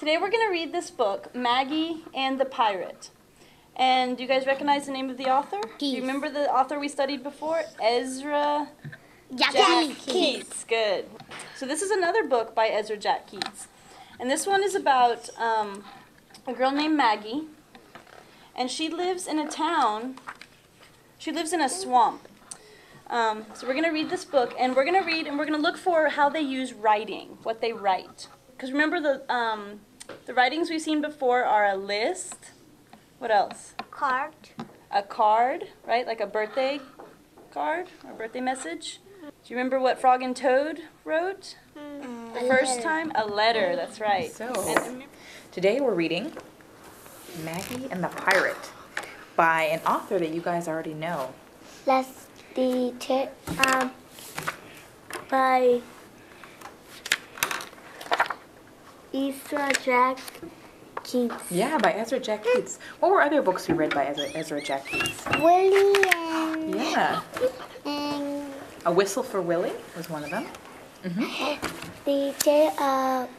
Today we're going to read this book, Maggie and the Pirate. And do you guys recognize the name of the author? Do you remember the author we studied before? Ezra Jack Keats. Good. So this is another book by Ezra Jack Keats. And this one is about a girl named Maggie. And she lives in a town. She lives in a swamp. So we're going to read this book, and we're going to read, and we're going to look for how they use writing, what they write. Because remember, the writings we've seen before are a list. What else? Card. A card, right? Like a birthday card or birthday message. Do you remember what Frog and Toad wrote the first time? A letter, that's right. So, today we're reading Maggie and the Pirate by an author that you guys already know. That's the by Ezra Jack Keats. Yeah, by Ezra Jack Keats. What were other books we read by Ezra Jack Keats? Willie and... Yeah. And... A Whistle for Willie was one of them. The chair,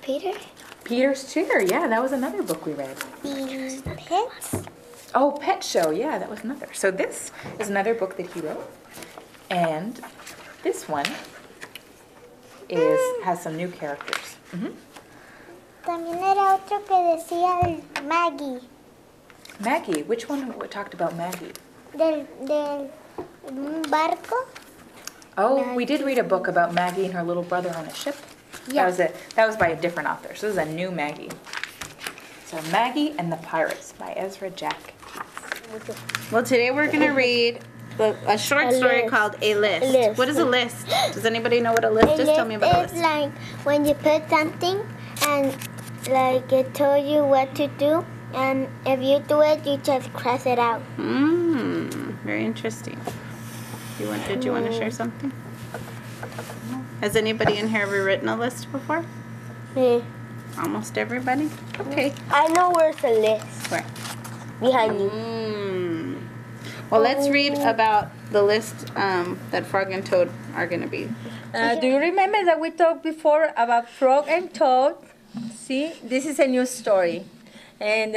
Peter. Peter's Chair, yeah, that was another book we read. The Pets. Oh, Pet Show, yeah, that was another. So this is another book that he wrote. And this one has some new characters. También era otro que decía Maggie. Maggie, which one talked about Maggie? Del barco. Oh, we did read a book about Maggie and her little brother on a ship. Yeah. That was by a different author. So this is a new Maggie. So Maggie and the Pirates by Ezra Jack Keats. Well, today we're going to read a short story called A List. What is a list? Does anybody know what a list is? Tell me about a list. It's like when you put something and like it told you what to do, and if you do it, you just cross it out. Very interesting. Did you want to share something? Has anybody in here ever written a list before? Yeah. Almost everybody? Okay. I know where's the list. Where? Behind you. Well, let's read about the list that Frog and Toad are going to be. Do you remember that we talked before about Frog and Toad? See, this is a new story. And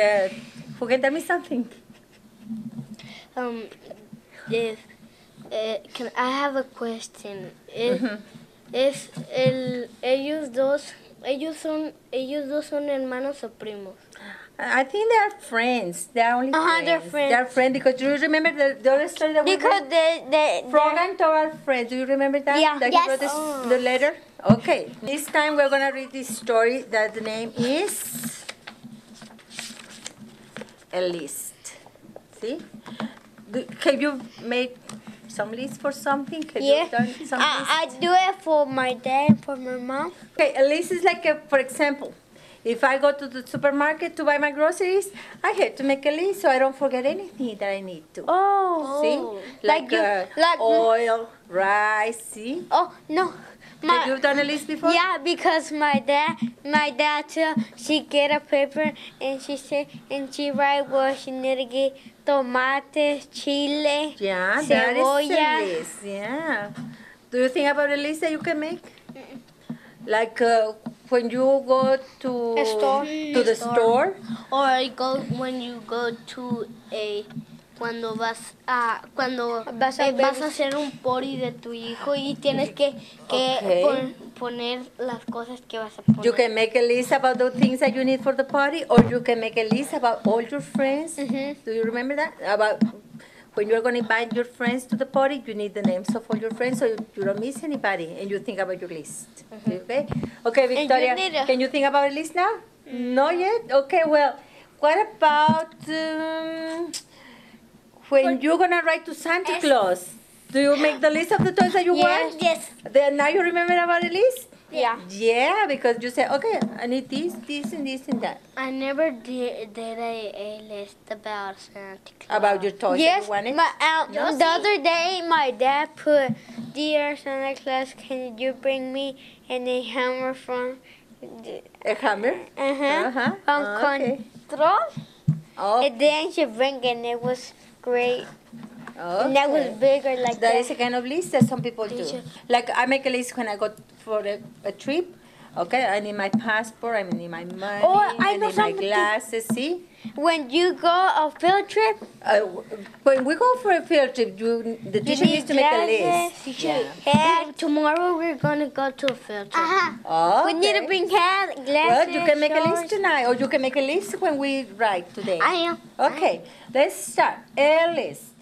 who can tell me something? Can I have a question? Ellos dos son hermanos o primos. I think they are friends. They are only friends. They're friends. They are friends because you remember the other story that we Because read? Frog and Toad are friends. Do you remember that? Yeah. That he wrote the letter? Okay. This time we're going to read this story that the name is A List. See? Have you made some list for something? Have you done some list? I do it for my dad and for my mom. Okay, a list is like, for example, if I go to the supermarket to buy my groceries, I have to make a list so I don't forget anything that I need to. Oh. See? Like oil, rice, see? Oh, no. Have you done a list before? Yeah, because my dad too, she get a paper and she write what she need to get tomates, chile, Yeah, cebolla. that is a list. Yeah. Do you think about a list that you can make? Like when you go to the store? Or when you go to cuando vas a hacer un party de tu hijo y tienes que poner las cosas que vas a poner. You can make a list about the things that you need for the party, or you can make a list about all your friends. Do you remember that? About when you're going to invite your friends to the party, you need the names of all your friends so you don't miss anybody, and you think about your list. Okay? Okay, Victoria, can you think about a list now? Not yet? Okay, well, what about when you're going to write to Santa Claus? Do you make the list of the toys that you want? Yes. Then now you remember about a list? Yeah. Yeah, because you say, okay, I need this, and this, and that. I never did a list about Santa Claus. About your toys that you wanted? The other day, my dad put, "Dear Santa Claus, can you bring me a hammer from..." A hammer? From Control. Oh. And then she bring it, and it was great. Okay. And that was bigger like that. That is a kind of list that some people do. Like I make a list when I go for a trip. Okay, I need my passport, I need my money, Oh, I I know need my something. glasses, see? When you go a field trip, When we go for a field trip, the teacher needs to make a list. Yeah. Tomorrow we're gonna go to a field trip. Oh, We need to bring glasses. well, you can make a list shorts. tonight, or you can make a list when we write today. I am. Okay, let's start. A list.